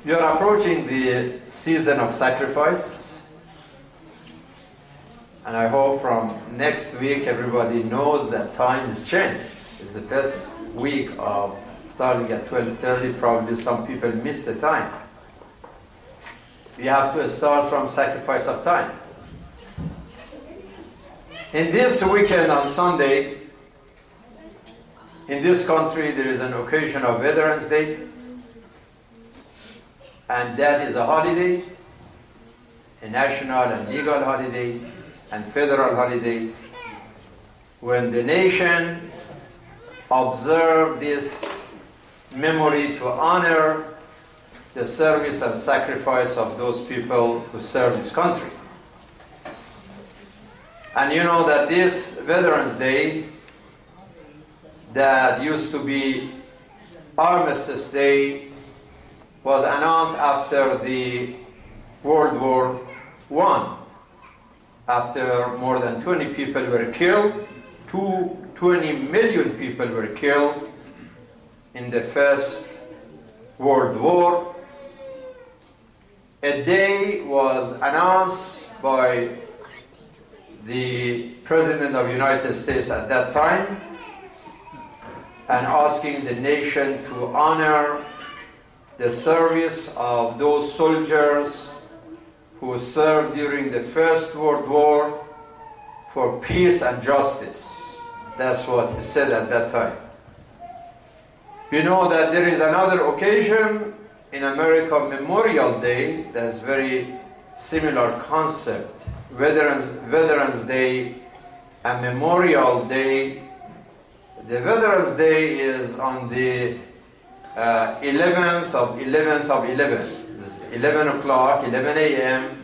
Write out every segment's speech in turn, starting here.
We are approaching the season of sacrifice, and I hope from next week everybody knows that time is changed. It's the first week of starting at 12:30. Probably some people miss the time. We have to start from sacrifice of time. In this weekend on Sunday, in this country there is an occasion of Veterans Day, and that is a holiday, a national and legal holiday and federal holiday, when the nation observes this memory to honor the service and sacrifice of those people who serve this country. And you know that this Veterans Day that used to be Armistice Day was announced after the World War I. After more than 20 people were killed, 20 million people were killed in the First World War. A day was announced by the President of the United States at that time, and asking the nation to honor the service of those soldiers who served during the First World War for peace and justice. That's what he said at that time. You know that there is another occasion in America, Memorial Day, that's very similar concept. Veterans Day and Memorial Day. The Veterans Day is on the 11th of 11. It's 11 o'clock, 11 a.m.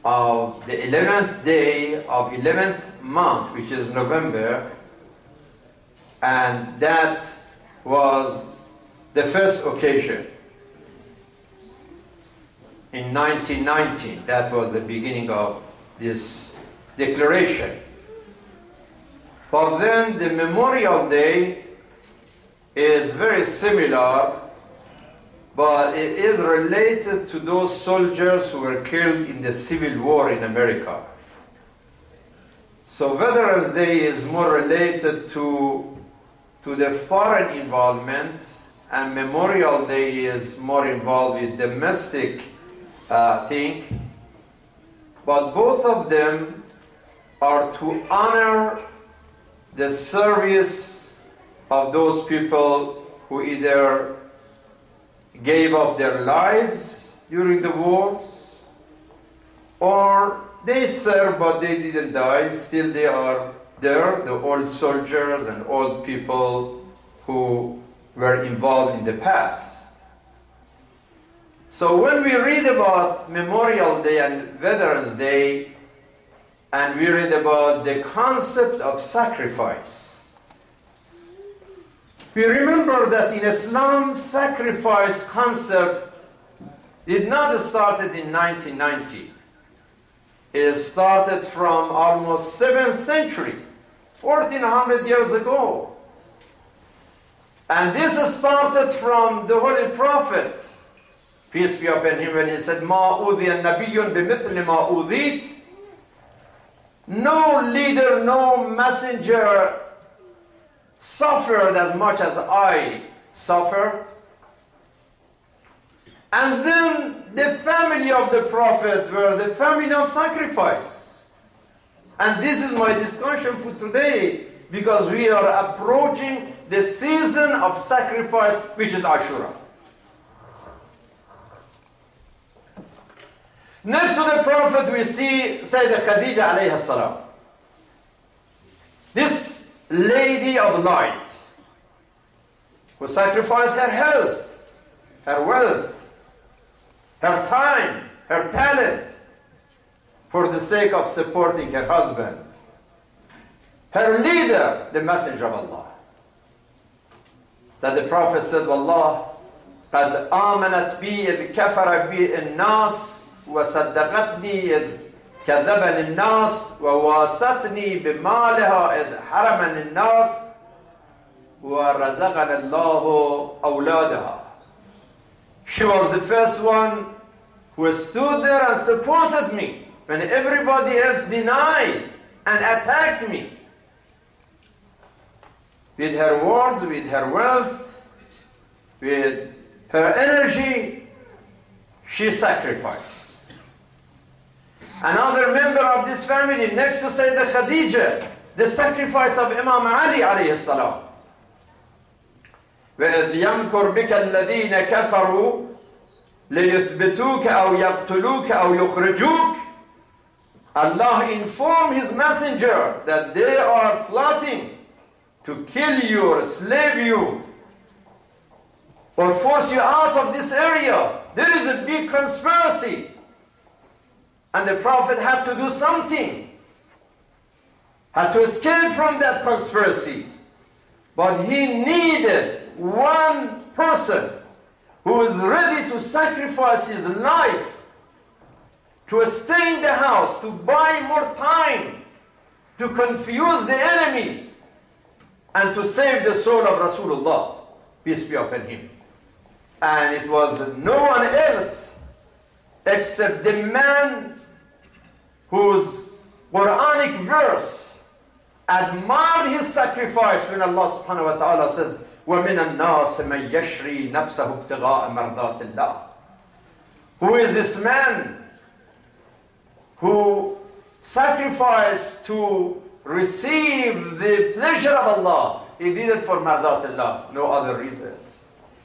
of the 11th day of 11th month, which is November. And that was the first occasion. In 1919, that was the beginning of this declaration. But then the Memorial Day is very similar, but it is related to those soldiers who were killed in the Civil War in America. So Veterans Day is more related to the foreign involvement, and Memorial Day is more involved with domestic thing. But both of them are to honor the service of those people who either gave up their lives during the wars, or they served but they didn't die. Still they are there, the old soldiers and old people who were involved in the past. So when we read about Memorial Day and Veterans Day, and we read about the concept of sacrifice, we remember that in Islam, sacrifice concept did not start in 1990. It started from almost 7th century, 1400 years ago. And this started from the Holy Prophet, peace be upon him, when he said, "Ma udhiya nabiyyun bimithli ma udhit." No leader, no messenger suffered as much as I suffered. And then the family of the Prophet were the family of sacrifice. And this is my discussion for today, because we are approaching the season of sacrifice, which is Ashura. Next to the Prophet we see Sayyidah Khadija alayha salam. This lady of light who sacrificed her health, her wealth, her time, her talent for the sake of supporting her husband. Her leader, the Messenger of Allah. That the Prophet said, "Wallah, قد آمنت بي إذ كفر بي الناس وصدقتني إذ كذبني الناس وواستني بمالها إذ حرمني الناس ورزقنا الله أولادها." She was the first one who stood there and supported me when everybody else denied and attacked me. With her words, with her wealth, with her energy, she sacrificed. Another member of this family, next to Sayyidah Khadija, the sacrifice of Imam Ali alayhi salam. وَإِذْ يَمْكُرْ بِكَ الَّذِينَ كَفَرُوا لِيُثْبِتُوكَ أَوْ يَقْتُلُوكَ أَوْ يُخْرِجُوكَ. Allah informed His messenger that they are plotting to kill you or slave you or force you out of this area. There is a big conspiracy. And the Prophet had to do something, had to escape from that conspiracy. But he needed one person who was ready to sacrifice his life to stay in the house, to buy more time, to confuse the enemy, and to save the soul of Rasulullah, peace be upon him. And it was no one else except the man whose Quranic verse admired his sacrifice when Allah subhanahu wa ta'ala says, وَمِنَ النَّاسِ مَنْ يَشْرِي نَفْسَهُ ابْتِغَاءَ مَرْضَاتِ اللَّهِ. Who is this man who sacrificed to receive the pleasure of Allah? He did it for mardat Allah, no other reasons.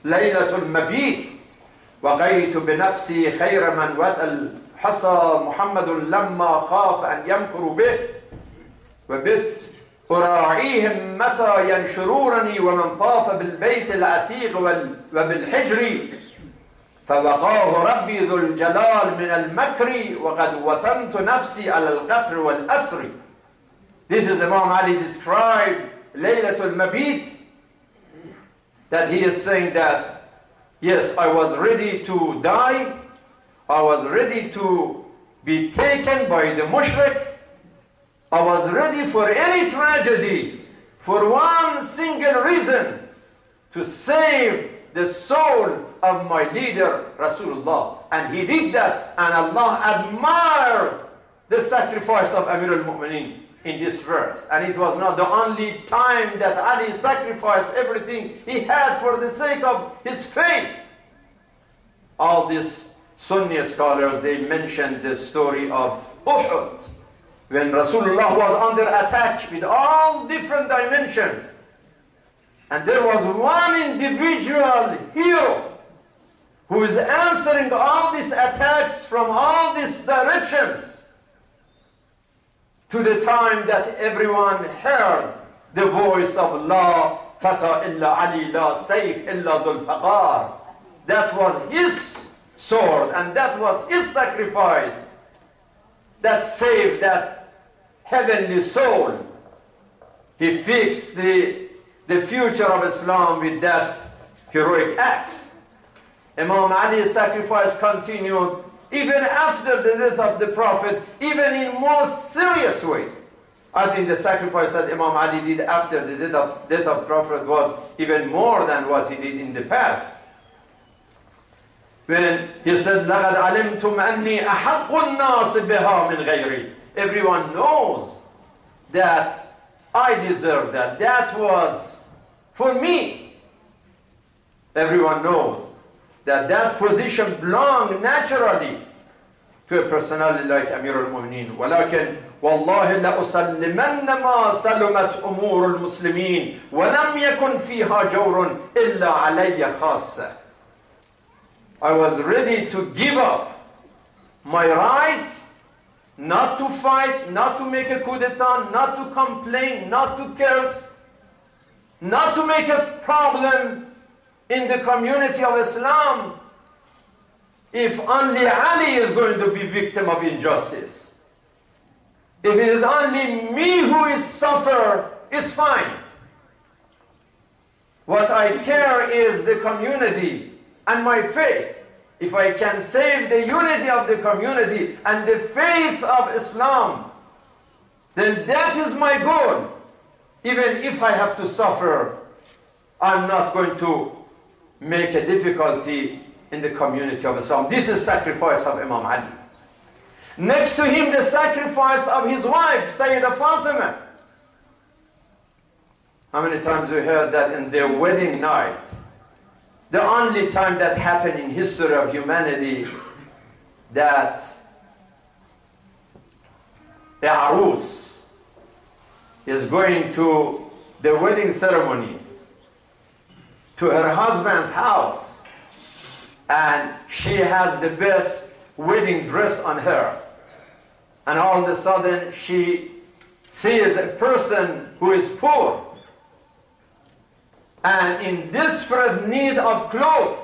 لَيْلَةُ الْمَبِيتِ وَغَيْتُ بِنَفْسِي خَيْرَ مَنْ وَتَ الْحَصَى مُحَمَّدٌ لَمَّا خَافَ أَنْ يَمْكُرُ بِهِ وَبِتْ أراعيهم متى ينشرونني ومن طاف بالبيت العتيق وبالحجر فوقاه ربي ذو الجلال من المكر وقد وطنت نفسي على القتل والأسر. This is Imam Ali described Laylatul Mabit, that he is saying that, yes, I was ready to die, I was ready to be taken by the mushrik, I was ready for any tragedy for one single reason, to save the soul of my leader Rasulullah. And he did that, and Allah admired the sacrifice of Amir al-Mu'mineen in this verse. And it was not the only time that Ali sacrificed everything he had for the sake of his faith. All these Sunni scholars, they mentioned the story of Uhud, when Rasulullah was under attack with all different dimensions. And there was one individual hero who is answering all these attacks from all these directions, to the time that everyone heard the voice of La Fata illa Ali, La Sayf illa Dhul Faqar. That was his sword, and that was his sacrifice that saved that heavenly soul. He fixed the future of Islam with that heroic act. Imam Ali's sacrifice continued even after the death of the Prophet, even in more serious way. I think the sacrifice that Imam Ali did after the death of Prophet was even more than what he did in the past. When he said, لَقَدْ عَلِمْتُمْ أَنِّي أَحَقُّ النَّاسِ بِهَا مِنْ غَيْرِي. Everyone knows that I deserve that. That was for me. Everyone knows that that position belonged naturally to a personality like Amir al-Mu'mineen. ولكن والله لأسلمن ما سلمت أمور المسلمين ولم يكن فيها جور إلا علي خاصة. I was ready to give up my right not to fight, not to make a coup d'etat, not to complain, not to curse, not to make a problem in the community of Islam, if only Ali is going to be victim of injustice. If it is only me who is suffer, it's fine. What I care is the community and my faith. If I can save the unity of the community and the faith of Islam, then that is my goal. Even if I have to suffer, I'm not going to make a difficulty in the community of Islam. This is sacrifice of Imam Ali. Next to him, the sacrifice of his wife, Sayyidah Fatima. How many times we heard that in their wedding night? The only time that happened in history of humanity that the arus is going to the wedding ceremony to her husband's house, and she has the best wedding dress on her, and all of a sudden she sees a person who is poor and in desperate need of clothes,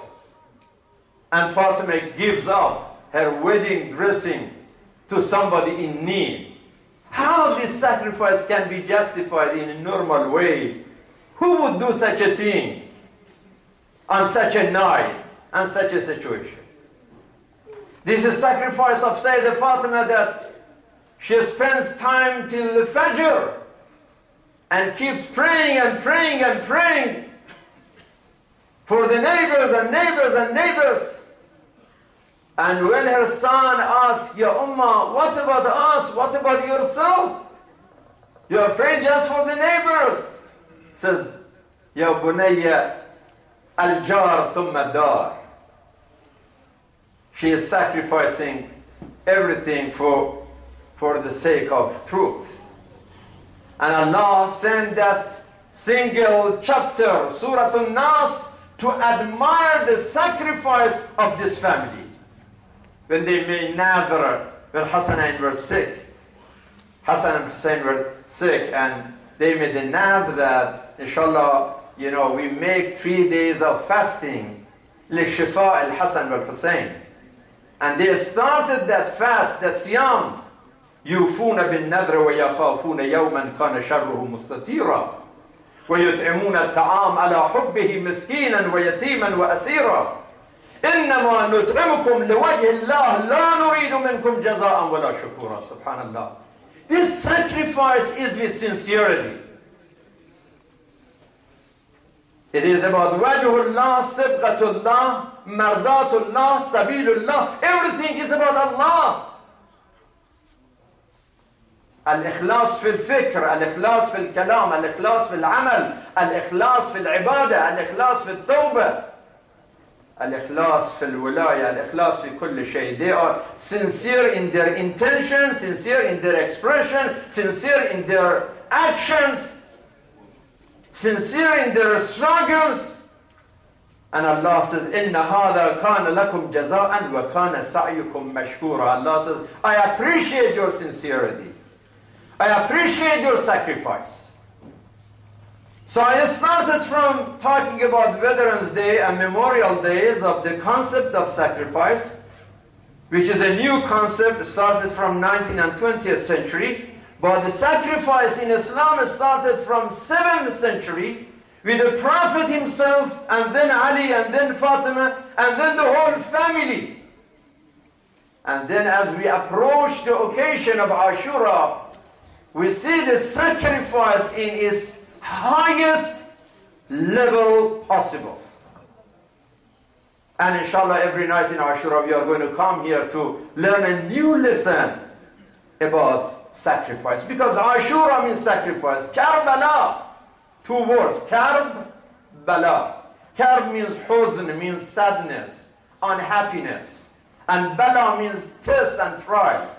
and Fatima gives up her wedding dressing to somebody in need. How this sacrifice can be justified in a normal way? Who would do such a thing on such a night and such a situation? This is sacrifice of Sayyidah Fatima, that she spends time till the Fajr and keeps praying and praying and praying for the neighbors and neighbors and neighbors. And when her son asks, Ya Ummah, what about us? What about yourself? You're praying just for the neighbors. Says, Ya Bunayya, al-jar thumma dar. She is sacrificing everything for the sake of truth. And Allah sent that single chapter, Surah An-Nas, to admire the sacrifice of this family. When they made nadr, when Hassan were sick, Hassan and Hussein were sick, and they made the nadr that, inshallah, you know, we make 3 days of fasting, لِشِفَاءِ الْحَسَنِ وَالْحُسَيْنِ. And they started that fast, the siyam, يُوفُونَ بِالنَّذْرِ وَيَخَافُونَ يَوْمًا كَانَ شَرُّهُ مُسْتَطِيرًا وَيُطْعِمُونَ الطَّعَامَ عَلَى حُبِّهِ مِسْكِينًا وَيَتِيمًا وَأَسِيرًا إِنَّمَا نُطْعِمُكُمْ لِوَجْهِ اللَّهِ لَا نُرِيدُ مِنْكُمْ جَزَاءً وَلَا شُكُورًا. Subhanallah. This sacrifice is with sincerity. It is about wajhullah, sibghatullah, mardatullah, sabilullah. Everything is about Allah. Al-ikhlas fil fikr, al-ikhlas fil kalam, al-ikhlas fil amal, al-ikhlas fil ibadah, al-ikhlas fil tawbah, al-ikhlas fil wilaya, al-ikhlas fi kulli shay. They are sincere in their intention, sincere in their expression, sincere in their actions, sincere in their struggles. And Allah says, Inna hada kana lakum jaza'an wa kana sa'yukum mashkura. Allah says, I appreciate your sincerity. I appreciate your sacrifice. So I started from talking about Veterans Day and Memorial Days of the concept of sacrifice, which is a new concept, started from 19th and 20th century. But the sacrifice in Islam started from 7th century with the Prophet himself, and then Ali, and then Fatima, and then the whole family. And then as we approach the occasion of Ashura, we see the sacrifice in its highest level possible. And inshallah, every night in Ashura, we are going to come here to learn a new lesson about sacrifice. Because Ashura means sacrifice. Karbala, 2 words. Karb, bala. Karb means huzn, means sadness, unhappiness. And bala means test and trial.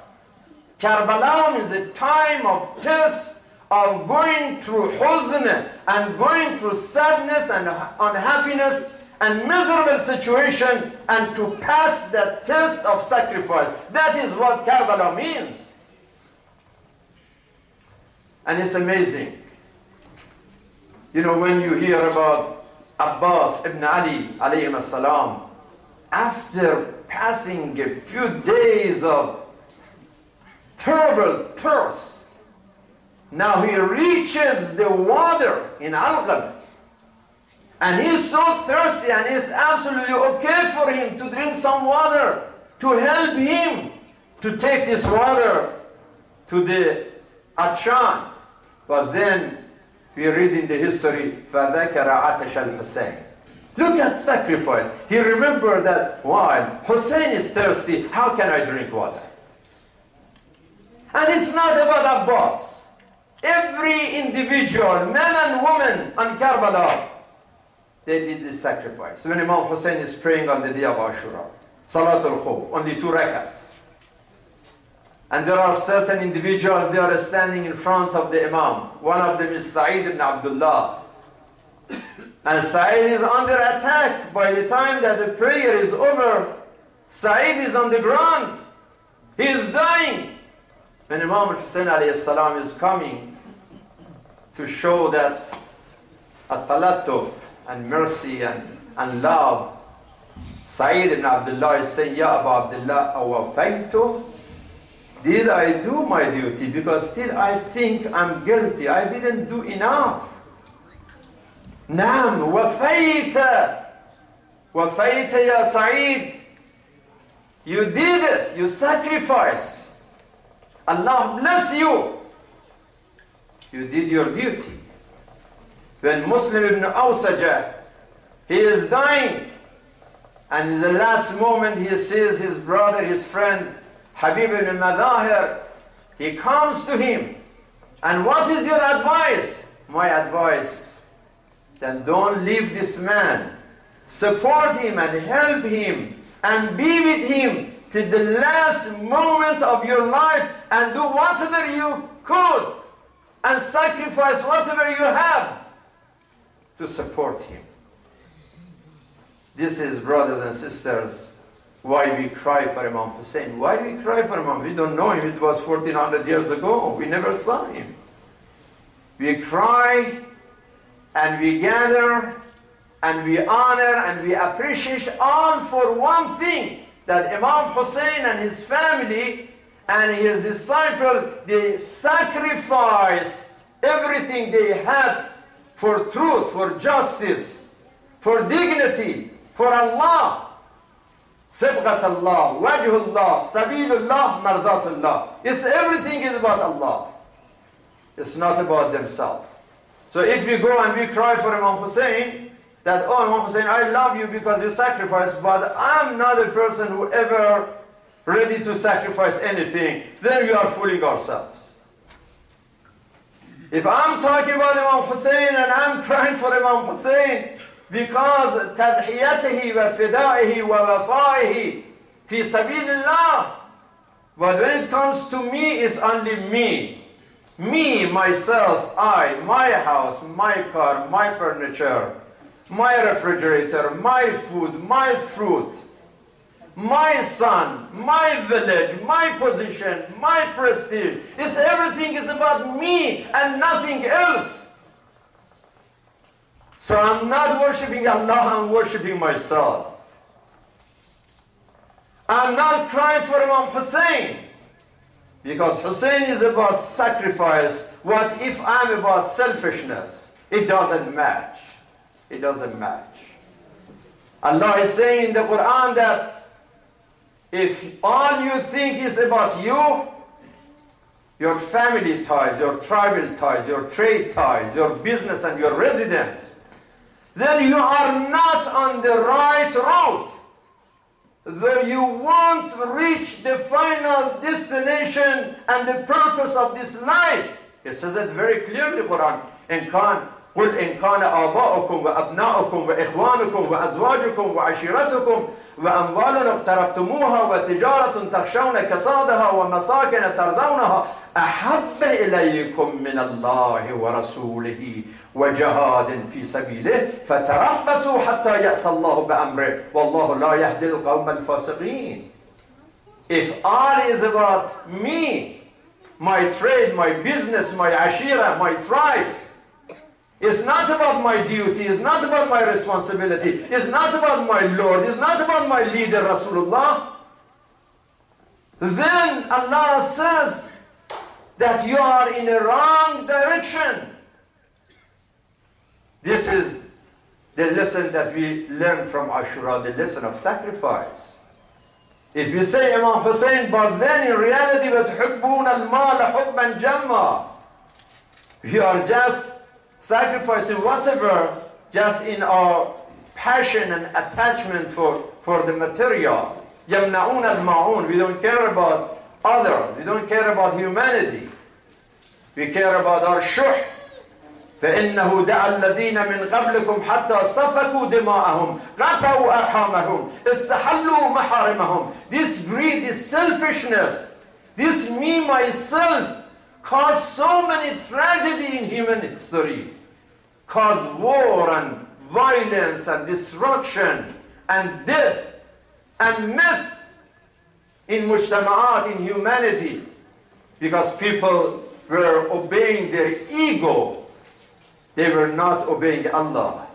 Karbala means a time of test, of going through huzn and going through sadness and unhappiness and miserable situation, and to pass that test of sacrifice. That is what Karbala means. And it's amazing. You know, when you hear about Abbas ibn Ali alayhim as-salam, after passing a few days of terrible thirst, now he reaches the water in Al-Qab, and he's so thirsty, and it's absolutely okay for him to drink some water to help him to take this water to the Atshan. But then we read in the history, فَذَكَرَ عَتَشَ الْحُسَيْنِ. Look at sacrifice. He remembered that while Hussein is thirsty, how can I drink water? And it's not about Abbas. Every individual, man and woman on Karbala, they did this sacrifice. When Imam Hussein is praying on the day of Ashura, Salatul Khawf, only 2 rakats. And there are certain individuals, they are standing in front of the Imam. One of them is Sa'id ibn Abdullah. And Sa'id is under attack. By the time that the prayer is over, Sa'id is on the ground. He is dying. When Imam Hussein alayhi salam is coming to show that at-talattu and mercy and love, Sa'id ibn Abdullah is saying, Ya Abu Abdullah, awafaytu? Did I do my duty? Because still I think I'm guilty. I didn't do enough. Naam, wafayta. Wafayta ya Sa'id. You did it. You sacrificed. Allah bless you. You did your duty. When Muslim ibn Awsaja, he is dying. And in the last moment he sees his brother, his friend, Habib ibn Madahir. He comes to him. And what is your advice? My advice, then don't leave this man. Support him and help him and be with him till the last moment of your life and do whatever you could and sacrifice whatever you have to support him. This is, brothers and sisters, why we cry for Imam Hussein. Why we cry for Imam? We don't know him. It was 1400 years ago. We never saw him. We cry and we gather and we honor and we appreciate all for one thing, that Imam Hussein and his family and his disciples, they sacrificed everything they had for truth, for justice, for dignity, for Allah. Sibghat Allah, Wajhullah, Sabilullah, Mardatullah. It's everything is about Allah. It's not about themselves. So if we go and we cry for Imam Hussein, that, oh Imam Hussein, I love you because you sacrificed, but I'm not a person who ever ready to sacrifice anything, then we are fooling ourselves. If I'm talking about Imam Hussein and I'm crying for Imam Hussein, because تضحيته وفدائه ووفائه في سبيل الله. But when it comes to me, it's only me. Me, myself, I, my house, my car, my furniture, my refrigerator, my food, my fruit, my son, my village, my position, my prestige. It's everything is about me and nothing else. So I'm not worshipping Allah, I'm worshipping myself. I'm not crying for Imam Hussein, because Hussein is about sacrifice. What if I'm about selfishness? It doesn't match. It doesn't match. Allah is saying in the Quran that if all you think is about you, your family ties, your tribal ties, your trade ties, your business and your residence, then you are not on the right road. Though you won't reach the final destination and the purpose of this life. It says it very clearly, Quran. قل إن كان آباؤكم وأبناؤكم وإخوانكم وأزواجكم وعشيرتكم وأموال اقترفتموها وتجارة تخشون كسادها ومساكن ترضونها أحب إليكم من الله ورسوله وجهاد في سبيله فتربصوا حتى يأتي الله بأمره والله لا يهدي القوم الفاسقين. If all is about me, my trade, my business, my ashira, my tribes, it's not about my duty, it's not about my responsibility, it's not about my Lord, it's not about my leader Rasulullah, then Allah says that you are in a wrong direction. This is the lesson that we learn from Ashura, the lesson of sacrifice. If you say Imam Hussein, but then in reality, وَتُحِبُّونَ الْمَالَ حُبًّا جَمًّا, you are just sacrificing whatever just in our passion and attachment for the material. يَمْنَعُونَ الْمَعُونَ. We don't care about others. We don't care about humanity. We care about our shuh. فإنه دعا الذين من قبلكم حتى سفكوا دماءهم قطعوا أرحامهم استحلوا محارمهم. This greed, this selfishness, this me, myself, caused so many tragedy in human history. Caused war and violence and destruction and death and mess in mujtama'at, in humanity, because people were obeying their ego. They were not obeying Allah.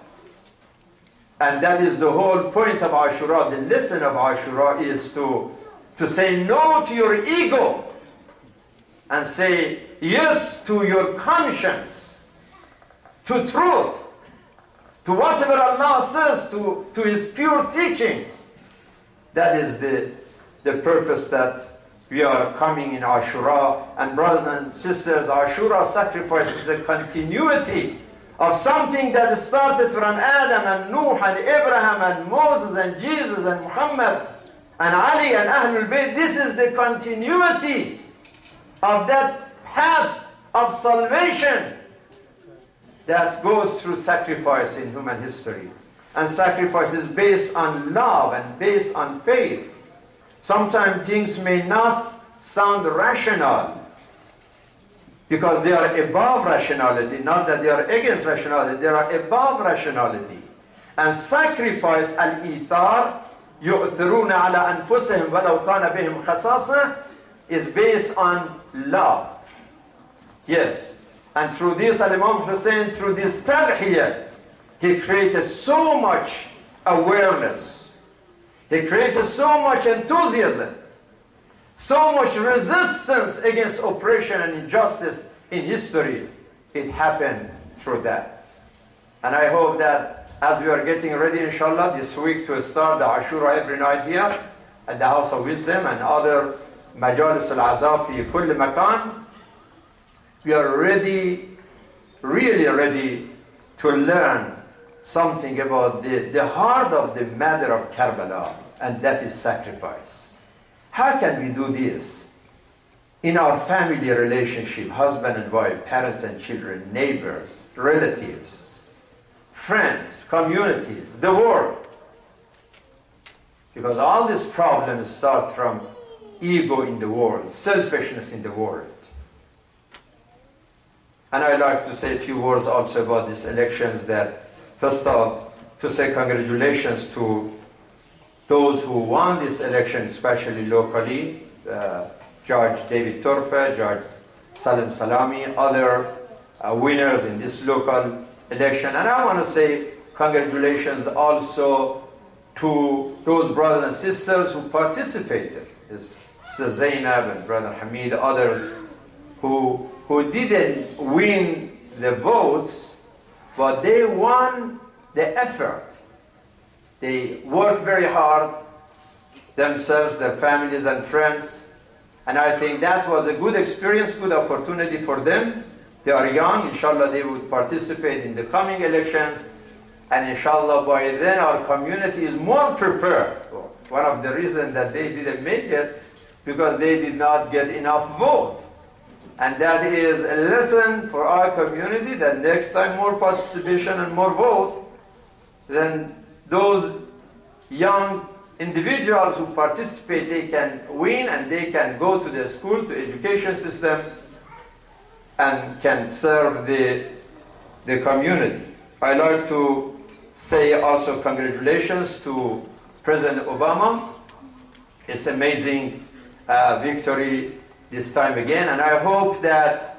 And that is the whole point of Ashura. The lesson of Ashura is to say no to your ego and say yes to your conscience, to truth, to whatever Allah says, to His pure teachings. That is the purpose that we are coming in Ashura. And brothers and sisters, Ashura sacrifice is a continuity of something that started from Adam and Nuh and Abraham and Moses and Jesus and Muhammad and Ali and Ahlul Bayt. This is the continuity of that path of salvation that goes through sacrifice in human history. And sacrifice is based on love and based on faith. Sometimes things may not sound rational, because they are above rationality, not that they are against rationality, they are above rationality. And sacrifice, al-ithar, يُؤْثِرُونَ عَلَىٰ أَنفُسِهِمْ وَلَوْ كَانَ بِهِمْ خَصَاصَةٌ, is based on love. Yes. And through this, Imam Hussein, through this tadhiyah, he created so much awareness. He created so much enthusiasm, so much resistance against oppression and injustice in history. It happened through that. And I hope that as we are getting ready, inshallah, this week to start the Ashura every night here at the House of Wisdom and other Majalis al-Azab fi kulli makan, we are ready, really ready to learn something about the heart of the matter of Karbala, and that is sacrifice. How can we do this? In our family relationship, husband and wife, parents and children, neighbors, relatives, friends, communities, the world. Because all these problems start from ego in the world, selfishness in the world. And I'd like to say a few words also about these elections. That first off, to say congratulations to those who won this election, especially locally, Judge David Turpe, Judge Salim Salami, other winners in this local election. And I want to say congratulations also to those brothers and sisters who participated. Sister Zainab and Brother Hamid, others who didn't win the votes, but they won the effort. They worked very hard, themselves, their families and friends, and I think that was a good experience, good opportunity for them. They are young, inshallah they would participate in the coming elections, and inshallah by then our community is more prepared. One of the reasons that they didn't make it, because they did not get enough vote. And that is a lesson for our community, that next time more participation and more vote, then those young individuals who participate, they can win and they can go to the school, to education systems, and can serve the community. I'd like to say also congratulations to President Obama. It's amazing victory this time again, and I hope that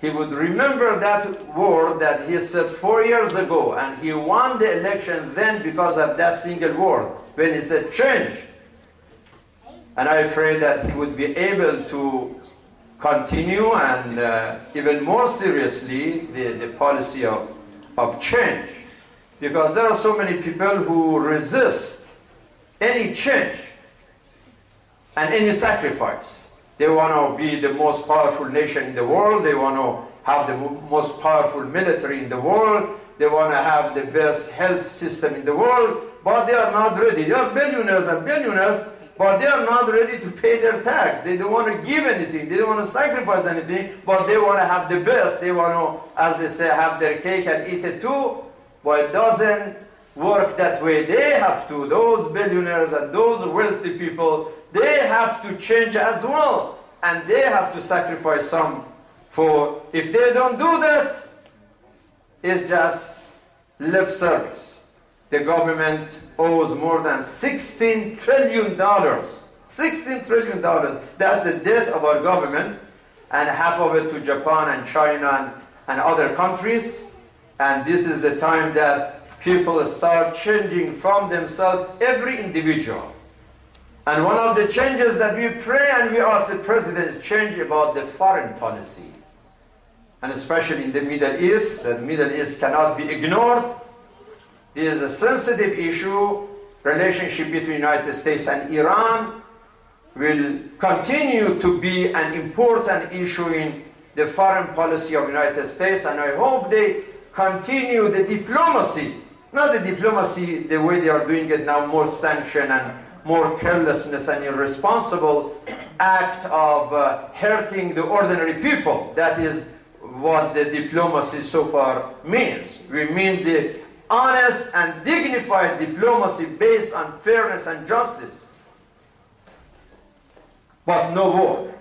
he would remember that word that he said 4 years ago, and he won the election then because of that single word, when he said change. And I pray that he would be able to continue and even more seriously the policy of change, because there are so many people who resist any change and any sacrifice. They want to be the most powerful nation in the world. They want to have the most powerful military in the world. they want to have the best health system in the world, but they are not ready. They are billionaires and billionaires, but they are not ready to pay their tax. They don't want to give anything. They don't want to sacrifice anything, but they want to have the best. They want to, as they say, have their cake and eat it too, but it doesn't work that way. They have to, those billionaires and those wealthy people, they have to change as well, and they have to sacrifice some. For if they don't do that, it's just lip service. The government owes more than $16 trillion. $16 trillion. That's the debt of our government, and half of it to Japan and China and other countries. And this is the time that people start changing from themselves, every individual. And one of the changes that we pray and we ask the president is change about the foreign policy. And especially in the Middle East, the Middle East cannot be ignored. It is a sensitive issue. Relationship between the United States and Iran will continue to be an important issue in the foreign policy of the United States, and I hope they continue the diplomacy, not the diplomacy the way they are doing it now, more sanction and more carelessness and irresponsible act of hurting the ordinary people. That is what the diplomacy so far means. We mean the honest and dignified diplomacy based on fairness and justice, but no war.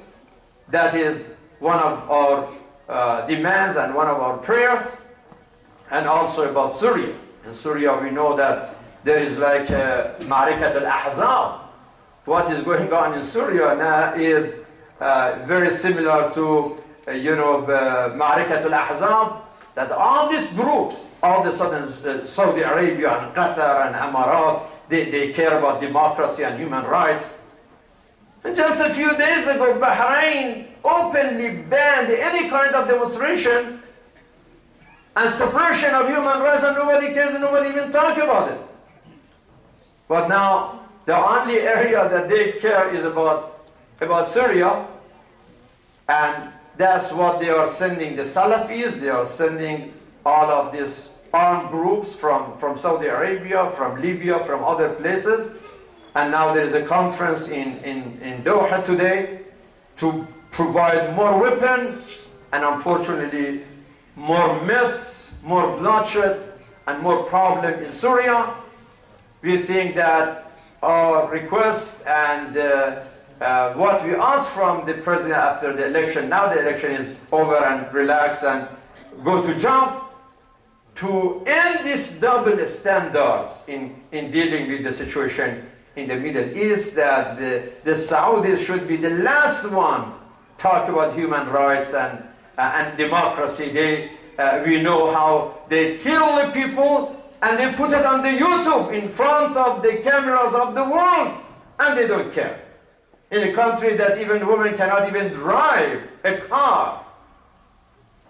That is one of our demands and one of our prayers. And also about Syria. In Syria we know that there is like Ma'arikat al-Ahzab. What is going on in Syria now is very similar to Ma'arikat al-Ahzab, that all these groups, all of a sudden Saudi Arabia and Qatar and Emirat, they care about democracy and human rights. And just a few days ago, Bahrain openly banned any kind of demonstration and suppression of human rights, and nobody cares and nobody even talk about it. But now, the only area that they care is about Syria, and that's what they are sending the Salafis. They are sending all of these armed groups from Saudi Arabia, from Libya, from other places. And now there is a conference in Doha today to provide more weapons, and unfortunately more mess, more bloodshed, and more problem in Syria. We think that our request and what we ask from the president after the election, now the election is over and relax and go to job, to end these double standards in dealing with the situation in the Middle East, that the Saudis should be the last ones talk about human rights and democracy. We know how they kill the people and they put it on the YouTube in front of the cameras of the world, and they don't care. In a country that even women cannot even drive a car.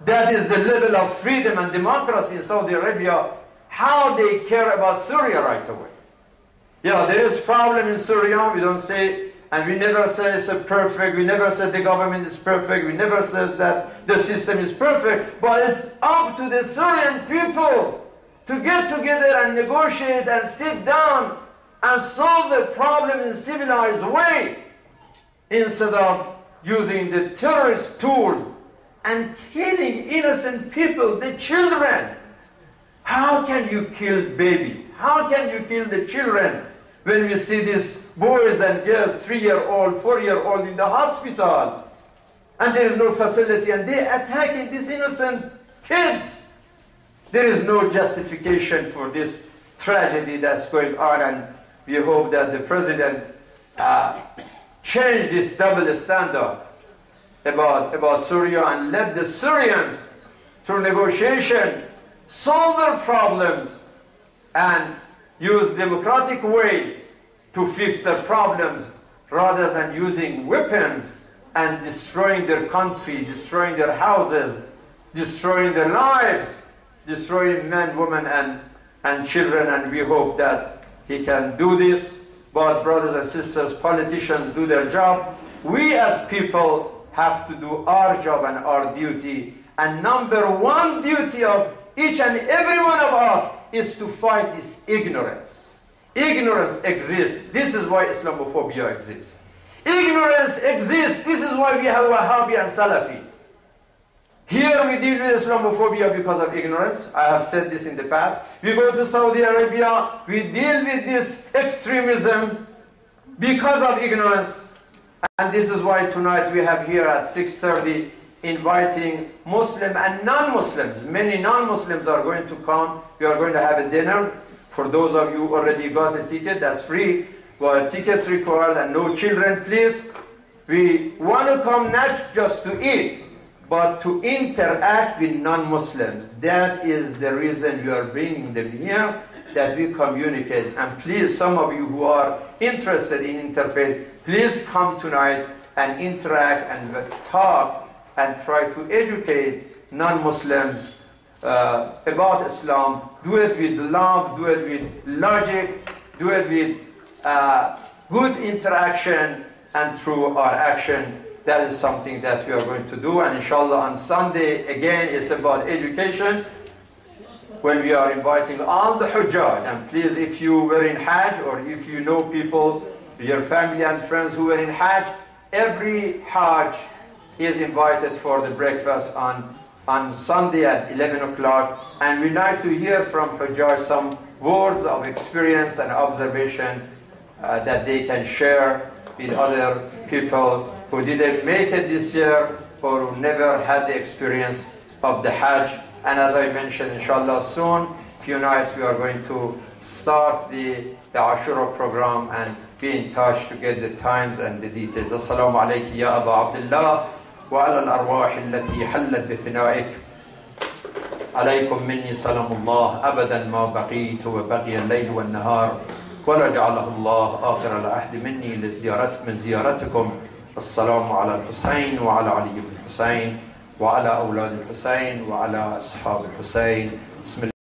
That is the level of freedom and democracy in Saudi Arabia. How they care about Syria right away. Yeah, there is problem in Syria. We don't say, and we never say it's perfect. We never say the government is perfect. We never say that the system is perfect. But it's up to the Syrian people to get together and negotiate and sit down and solve the problem in a civilized way, instead of using the terrorist tools and killing innocent people, the children. How can you kill babies? How can you kill the children when we see these boys and girls, 3-year-old, 4-year-old in the hospital, and there is no facility, and they attacking these innocent kids? There is no justification for this tragedy that's going on, and we hope that the president change this double standard about Syria and let the Syrians, through negotiation, solve their problems and use democratic way to fix their problems, rather than using weapons and destroying their country, destroying their houses, destroying their lives, destroying men, women, and children. And we hope that he can do this. But brothers and sisters, politicians do their job. We as people have to do our job and our duty. And number one duty of each and every one of us is to fight this ignorance. Ignorance exists. This is why Islamophobia exists. Ignorance exists. This is why we have Wahhabi and Salafi. Here we deal with Islamophobia because of ignorance. I have said this in the past. We go to Saudi Arabia, we deal with this extremism because of ignorance. And this is why tonight we have here at 6:30 inviting Muslim and non-Muslims. Many non-Muslims are going to come. We are going to have a dinner. For those of you who already got a ticket, that's free. But tickets required and no children, please. We want to come not just to eat, but to interact with non-Muslims. That is the reason we are bringing them here, that we communicate. And please, some of you who are interested in interpret, please come tonight and interact and talk and try to educate non-Muslims about Islam. Do it with love, do it with logic, do it with good interaction, and through our action. That is something that we are going to do. And inshallah on Sunday, again, it's about education, when we are inviting all the Hujjaj. And please, if you were in Hajj, or if you know people, your family and friends who were in Hajj, every Hajj is invited for the breakfast on Sunday at 11 o'clock. And we like to hear from Hujjaj some words of experience and observation that they can share with other people who didn't make it this year or who never had the experience of the Hajj. And as I mentioned, inshallah, soon, few nights, we are going to start the Ashura program and be in touch to get the times and the details. Assalamu alaykum ya Aba Abdullah wa ala al-arwah allati hallat bi fina'ik. Alaykum minni salamullah abadan ma baqitu wa baqiya al-layl wa al-nahar wa la ja'alahu Allah akhir al-ahd minni min ziyaratikum. السلام على الحسين وعلى علي بن الحسين وعلى أولاد الحسين وعلى أصحاب الحسين. بسم الله.